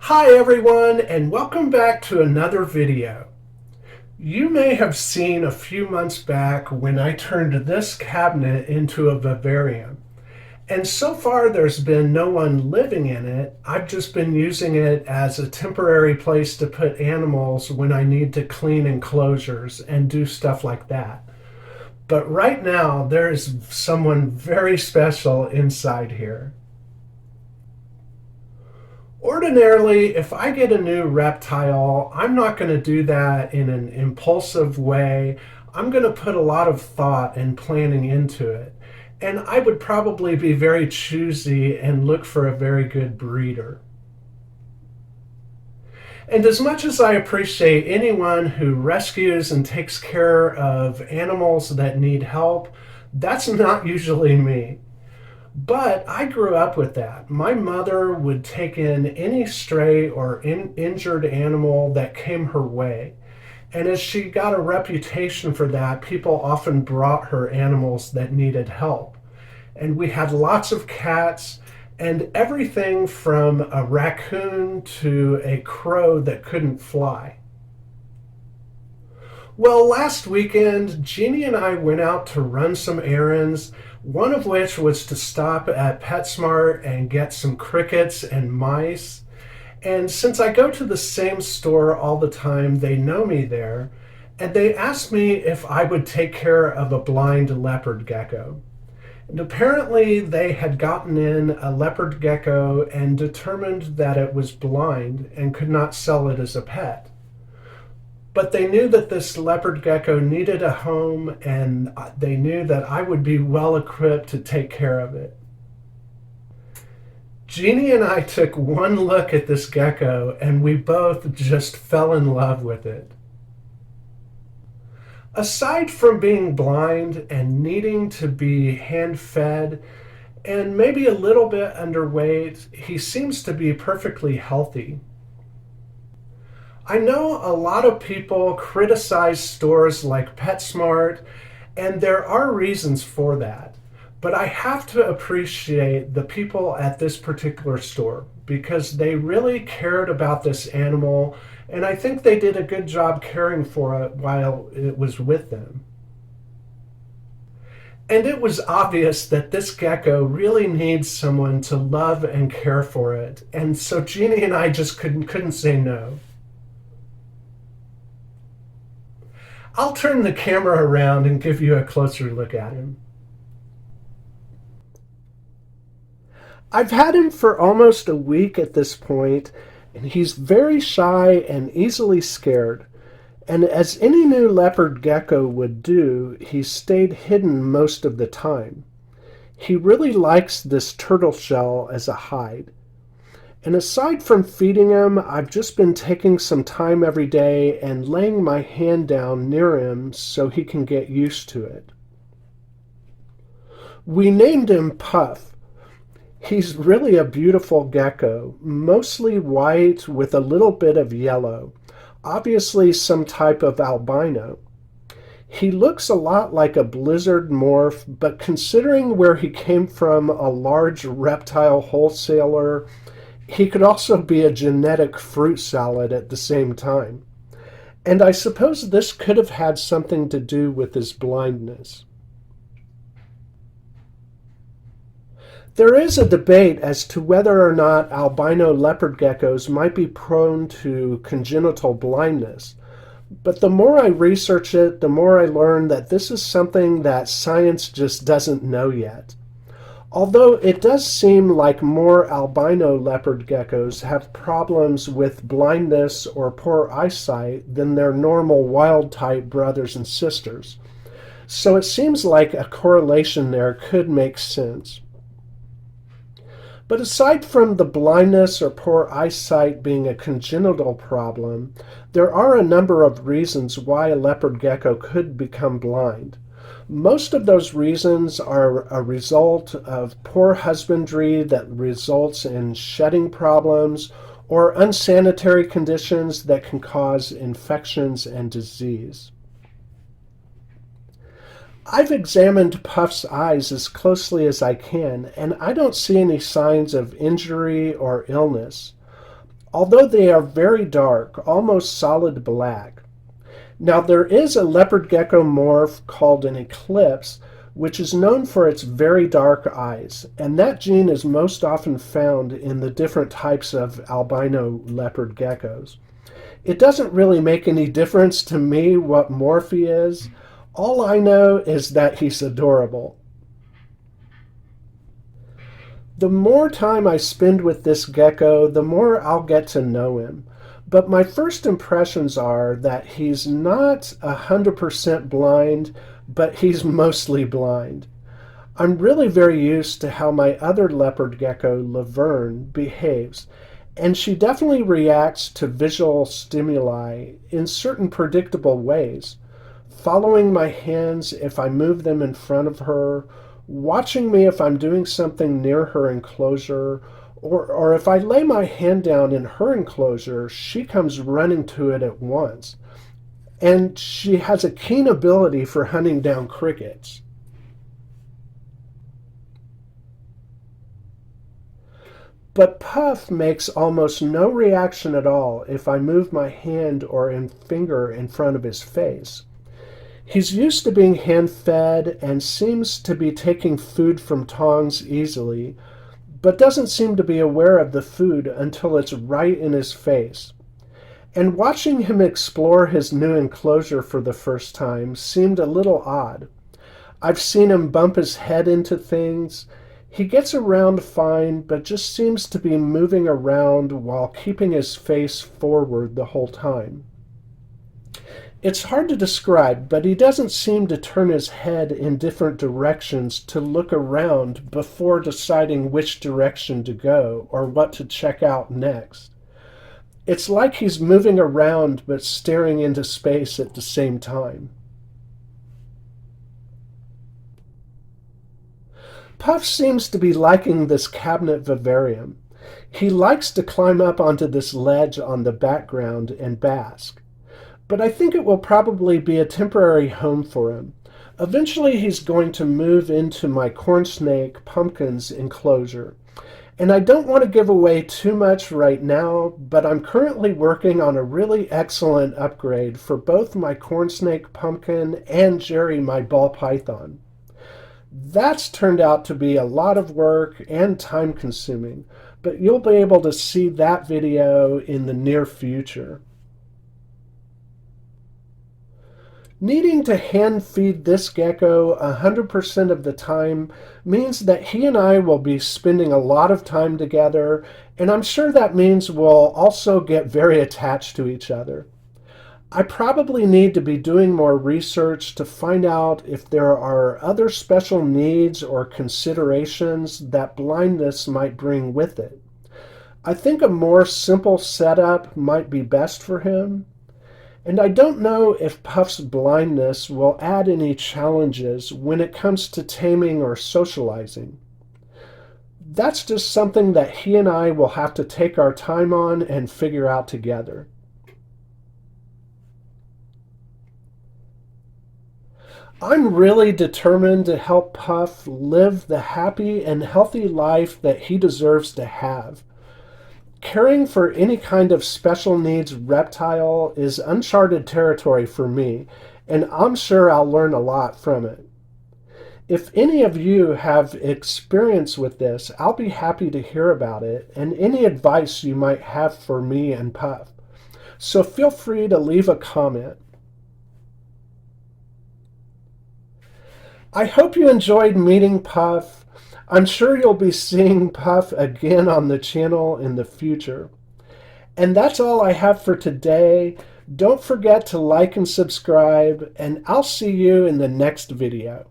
Hi everyone, and welcome back to another video. You may have seen a few months back when I turned this cabinet into a vivarium. And so far there's been no one living in it. I've just been using it as a temporary place to put animals when I need to clean enclosures and do stuff like that. But right now there is someone very special inside here. Ordinarily, if I get a new reptile, I'm not going to do that in an impulsive way. I'm going to put a lot of thought and planning into it. And I would probably be very choosy and look for a very good breeder. And as much as I appreciate anyone who rescues and takes care of animals that need help, that's not usually me. But I grew up with that. My mother would take in any stray or injured animal that came her way. And as she got a reputation for that, people often brought her animals that needed help. And we had lots of cats and everything from a raccoon to a crow that couldn't fly. Well, last weekend, Jeannie and I went out to run some errands, one of which was to stop at Petsmart and get some crickets and mice. And since I go to the same store all the time, they know me there, and they asked me if I would take care of a blind leopard gecko. And apparently they had gotten in a leopard gecko and determined that it was blind and could not sell it as a pet. But they knew that this leopard gecko needed a home, and they knew that I would be well equipped to take care of it. Jeannie and I took one look at this gecko, and we both just fell in love with it. Aside from being blind and needing to be hand-fed and maybe a little bit underweight, he seems to be perfectly healthy. I know a lot of people criticize stores like Petsmart, and there are reasons for that. But I have to appreciate the people at this particular store because they really cared about this animal, and I think they did a good job caring for it while it was with them. And it was obvious that this gecko really needs someone to love and care for it, and so Jeannie and I just couldn't say no. I'll turn the camera around and give you a closer look at him. I've had him for almost a week at this point, and he's very shy and easily scared. And as any new leopard gecko would do, he's stayed hidden most of the time. He really likes this turtle shell as a hide. And aside from feeding him, I've just been taking some time every day and laying my hand down near him so he can get used to it. We named him Puff. He's really a beautiful gecko, mostly white with a little bit of yellow, obviously some type of albino. He looks a lot like a blizzard morph, but considering where he came from, a large reptile wholesaler, he could also be a genetic fruit salad at the same time. And I suppose this could have had something to do with his blindness. There is a debate as to whether or not albino leopard geckos might be prone to congenital blindness. But the more I research it, the more I learn that this is something that science just doesn't know yet. Although it does seem like more albino leopard geckos have problems with blindness or poor eyesight than their normal wild-type brothers and sisters. So it seems like a correlation there could make sense. But aside from the blindness or poor eyesight being a congenital problem, there are a number of reasons why a leopard gecko could become blind. Most of those reasons are a result of poor husbandry that results in shedding problems or unsanitary conditions that can cause infections and disease. I've examined Puff's eyes as closely as I can, and I don't see any signs of injury or illness. although they are very dark, almost solid black. Now, there is a leopard gecko morph called an eclipse, which is known for its very dark eyes, and that gene is most often found in the different types of albino leopard geckos. It doesn't really make any difference to me what morph he is. All I know is that he's adorable. The more time I spend with this gecko, the more I'll get to know him. But my first impressions are that he's not 100% blind, but he's mostly blind. I'm really very used to how my other leopard gecko, Laverne, behaves, and she definitely reacts to visual stimuli in certain predictable ways, following my hands if I move them in front of her, watching me if I'm doing something near her enclosure, or if I lay my hand down in her enclosure, she comes running to it at once. And she has a keen ability for hunting down crickets. But Puff makes almost no reaction at all if I move my hand or finger in front of his face. He's used to being hand-fed and seems to be taking food from tongs easily, but doesn't seem to be aware of the food until it's right in his face. And watching him explore his new enclosure for the first time seemed a little odd. I've seen him bump his head into things. He gets around fine, but just seems to be moving around while keeping his face forward the whole time. It's hard to describe, but he doesn't seem to turn his head in different directions to look around before deciding which direction to go or what to check out next. It's like he's moving around but staring into space at the same time. Puff seems to be liking this cabinet vivarium. He likes to climb up onto this ledge on the background and bask. But I think it will probably be a temporary home for him. Eventually he's going to move into my corn snake pumpkins enclosure. And I don't want to give away too much right now, but I'm currently working on a really excellent upgrade for both my corn snake pumpkin and Jerry, my ball python. That's turned out to be a lot of work and time consuming, but you'll be able to see that video in the near future. Needing to hand feed this gecko 100% of the time means that he and I will be spending a lot of time together, and I'm sure that means we'll also get very attached to each other. I probably need to be doing more research to find out if there are other special needs or considerations that blindness might bring with it. I think a more simple setup might be best for him. And I don't know if Puff's blindness will add any challenges when it comes to taming or socializing. That's just something that he and I will have to take our time on and figure out together. I'm really determined to help Puff live the happy and healthy life that he deserves to have. Caring for any kind of special needs reptile is uncharted territory for me, and I'm sure I'll learn a lot from it. If any of you have experience with this, I'll be happy to hear about it and any advice you might have for me and Puff. So feel free to leave a comment. I hope you enjoyed meeting Puff. I'm sure you'll be seeing Puff again on the channel in the future. And that's all I have for today. Don't forget to like and subscribe, and I'll see you in the next video.